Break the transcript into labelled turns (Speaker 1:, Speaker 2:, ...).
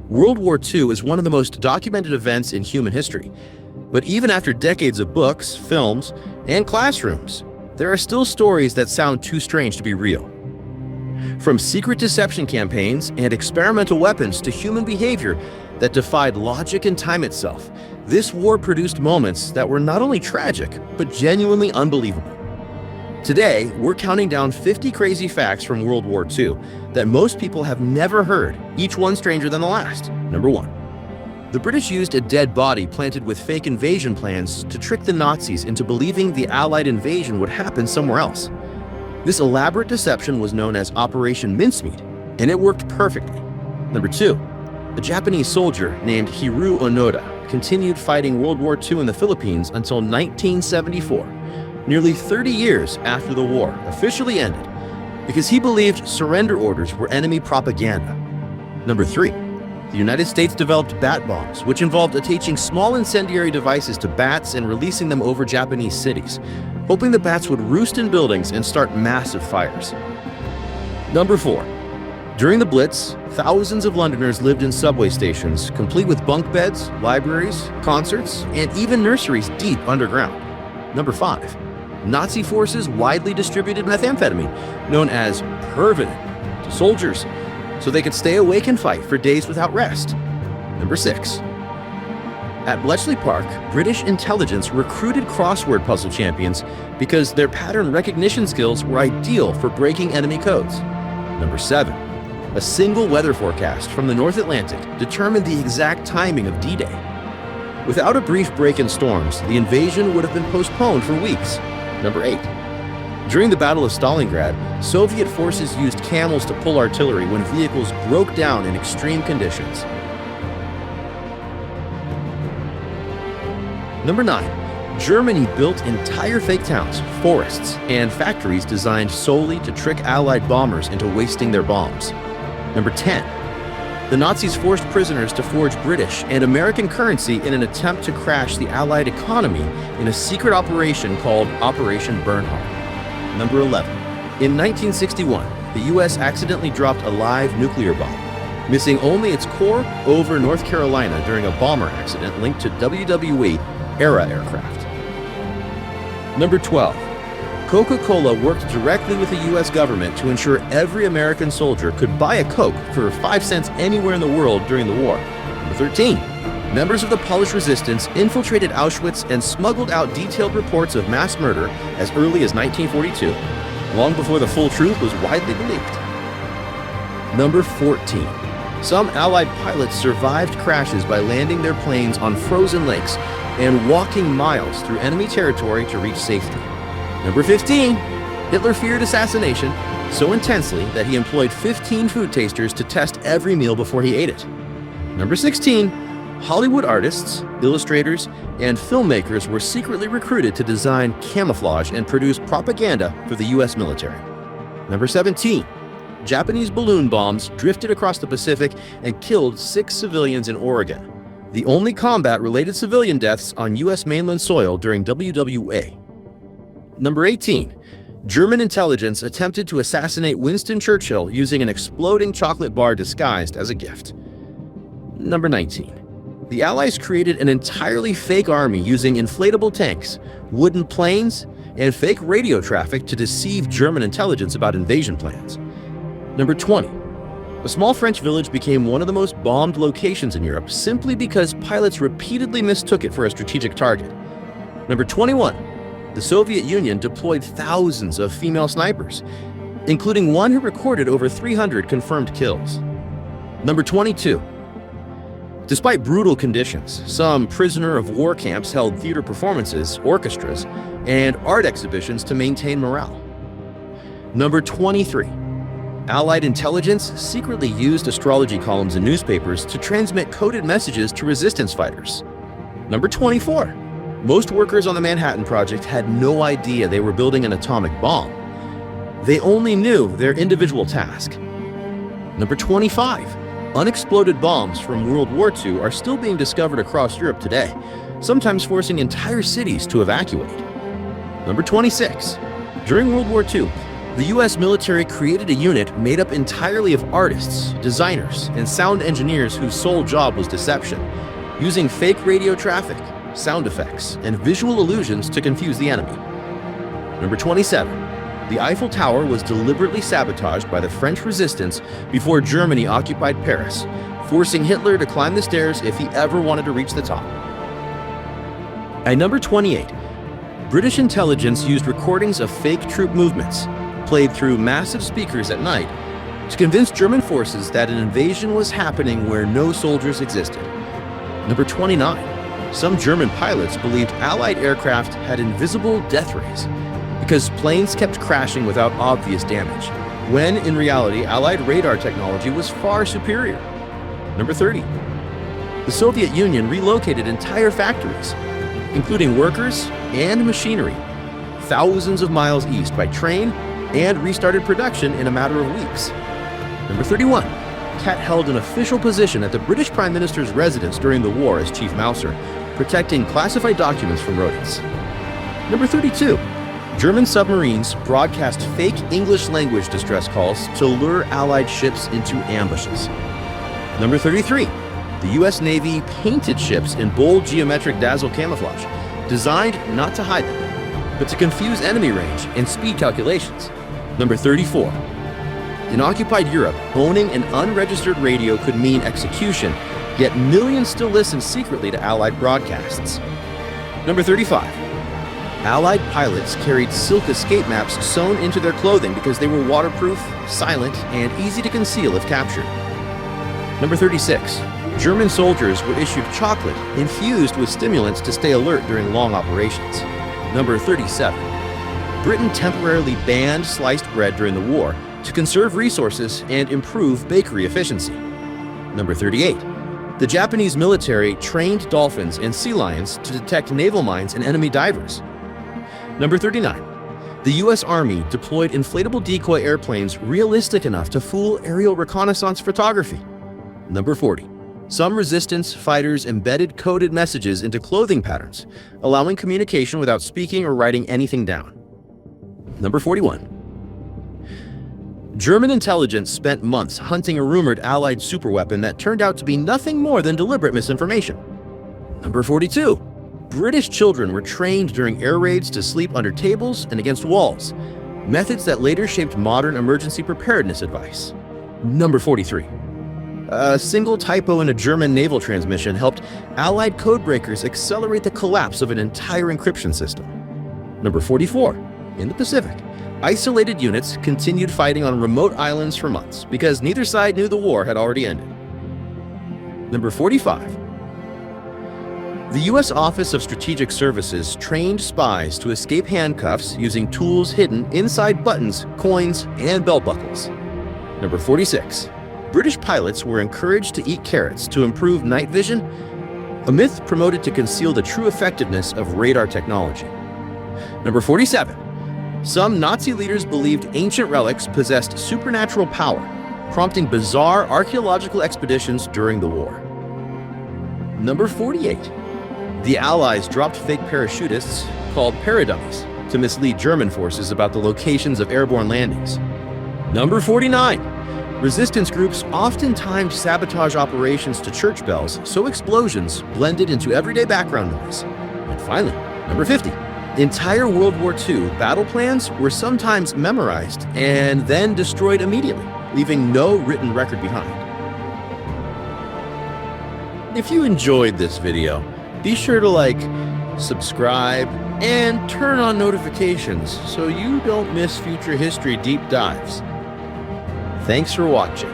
Speaker 1: World War II is one of the most documented events in human history. But even after decades of books, films, and classrooms, there are still stories that sound too strange to be real. From secret deception campaigns and experimental weapons to human behavior that defied logic and time itself, this war produced moments that were not only tragic, but genuinely unbelievable. Today, we're counting down 50 crazy facts from World War II that most people have never heard, each one stranger than the last. Number 1. The British used a dead body planted with fake invasion plans to trick the Nazis into believing the Allied invasion would happen somewhere else. This elaborate deception was known as Operation Mincemeat, and it worked perfectly. Number 2. A Japanese soldier named Hiroo Onoda continued fighting World War II in the Philippines until 1974, nearly 30 years after the war officially ended, because he believed surrender orders were enemy propaganda. Number 3. The United States developed bat bombs, which involved attaching small incendiary devices to bats and releasing them over Japanese cities, hoping the bats would roost in buildings and start massive fires. Number 4. During the Blitz, thousands of Londoners lived in subway stations, complete with bunk beds, libraries, concerts, and even nurseries deep underground. Number 5. Nazi forces widely distributed methamphetamine, known as Pervitin, to soldiers so they could stay awake and fight for days without rest. Number 6. At Bletchley Park, British intelligence recruited crossword puzzle champions because their pattern recognition skills were ideal for breaking enemy codes. Number 7. A single weather forecast from the North Atlantic determined the exact timing of D-Day. Without a brief break in storms, the invasion would have been postponed for weeks. Number 8. During the Battle of Stalingrad, Soviet forces used camels to pull artillery when vehicles broke down in extreme conditions. Number 9. Germany built entire fake towns, forests, and factories designed solely to trick Allied bombers into wasting their bombs. Number 10. The Nazis forced prisoners to forge British and American currency in an attempt to crash the Allied economy in a secret operation called Operation Bernhard. Number 11. In 1961, the U.S. accidentally dropped a live nuclear bomb, missing only its core over North Carolina during a bomber accident linked to WWE-era aircraft. Number 12. Coca-Cola worked directly with the U.S. government to ensure every American soldier could buy a Coke for 5 cents anywhere in the world during the war. Number 13. Members of the Polish resistance infiltrated Auschwitz and smuggled out detailed reports of mass murder as early as 1942, long before the full truth was widely believed. Number 14. Some Allied pilots survived crashes by landing their planes on frozen lakes and walking miles through enemy territory to reach safety. Number 15. Hitler feared assassination so intensely that he employed 15 food tasters to test every meal before he ate it. Number 16. Hollywood artists, illustrators, and filmmakers were secretly recruited to design camouflage and produce propaganda for the U.S. military. Number 17. Japanese balloon bombs drifted across the Pacific and killed 6 civilians in Oregon, the only combat-related civilian deaths on U.S. mainland soil during WWA. Number 18. German intelligence attempted to assassinate Winston Churchill using an exploding chocolate bar disguised as a gift. Number 19. The Allies created an entirely fake army using inflatable tanks, wooden planes, and fake radio traffic to deceive German intelligence about invasion plans. Number 20. A small French village became one of the most bombed locations in Europe simply because pilots repeatedly mistook it for a strategic target. Number 21. The Soviet Union deployed thousands of female snipers, including one who recorded over 300 confirmed kills. Number 22. Despite brutal conditions, some prisoner of war camps held theater performances, orchestras, and art exhibitions to maintain morale. Number 23. Allied intelligence secretly used astrology columns in newspapers to transmit coded messages to resistance fighters. Number 24. Most workers on the Manhattan Project had no idea they were building an atomic bomb. They only knew their individual task. Number 25. Unexploded bombs from World War II are still being discovered across Europe today, sometimes forcing entire cities to evacuate. Number 26. During World War II, The US military created a unit made up entirely of artists, designers, and sound engineers whose sole job was deception, using fake radio traffic, sound effects, and visual illusions to confuse the enemy. Number 27. The Eiffel Tower was deliberately sabotaged by the French resistance before Germany occupied Paris, forcing Hitler to climb the stairs if he ever wanted to reach the top. At number 28, British intelligence used recordings of fake troop movements, played through massive speakers at night, to convince German forces that an invasion was happening where no soldiers existed. Number 29. Some German pilots believed Allied aircraft had invisible death rays because planes kept crashing without obvious damage, when in reality Allied radar technology was far superior. Number 30. The Soviet Union relocated entire factories, including workers and machinery, thousands of miles east by train and restarted production in a matter of weeks. Number 31. Cat held an official position at the British Prime Minister's residence during the war as Chief Mouser, protecting classified documents from rodents. Number 32. German submarines broadcast fake English language distress calls to lure Allied ships into ambushes. Number 33. The US Navy painted ships in bold geometric dazzle camouflage, designed not to hide them, but to confuse enemy range and speed calculations. Number 34. In occupied Europe, owning an unregistered radio could mean execution, yet millions still listen secretly to Allied broadcasts. Number 35. Allied pilots carried silk escape maps sewn into their clothing because they were waterproof, silent, and easy to conceal if captured. Number 36. German soldiers were issued chocolate infused with stimulants to stay alert during long operations. Number 37. Britain temporarily banned sliced bread during the war to conserve resources and improve bakery efficiency. Number 38. The Japanese military trained dolphins and sea lions to detect naval mines and enemy divers. Number 39. The US Army deployed inflatable decoy airplanes realistic enough to fool aerial reconnaissance photography. Number 40. Some resistance fighters embedded coded messages into clothing patterns, allowing communication without speaking or writing anything down. Number 41. German intelligence spent months hunting a rumored Allied superweapon that turned out to be nothing more than deliberate misinformation. Number 42. British children were trained during air raids to sleep under tables and against walls, methods that later shaped modern emergency preparedness advice. Number 43. A single typo in a German naval transmission helped Allied codebreakers accelerate the collapse of an entire encryption system. Number 44. In the Pacific, isolated units continued fighting on remote islands for months because neither side knew the war had already ended. Number 45. The U.S. Office of Strategic Services trained spies to escape handcuffs using tools hidden inside buttons, coins, and belt buckles. Number 46. British pilots were encouraged to eat carrots to improve night vision, a myth promoted to conceal the true effectiveness of radar technology. Number 47. Some Nazi leaders believed ancient relics possessed supernatural power, prompting bizarre archaeological expeditions during the war. Number 48. The Allies dropped fake parachutists, called paradummies, to mislead German forces about the locations of airborne landings. Number 49. Resistance groups oftentimes sabotage operations to church bells so explosions blended into everyday background noise. And finally, number 50. Entire World War II battle plans were sometimes memorized and then destroyed immediately, leaving no written record behind. If you enjoyed this video, be sure to like, subscribe, and turn on notifications so you don't miss future history deep dives. Thanks for watching.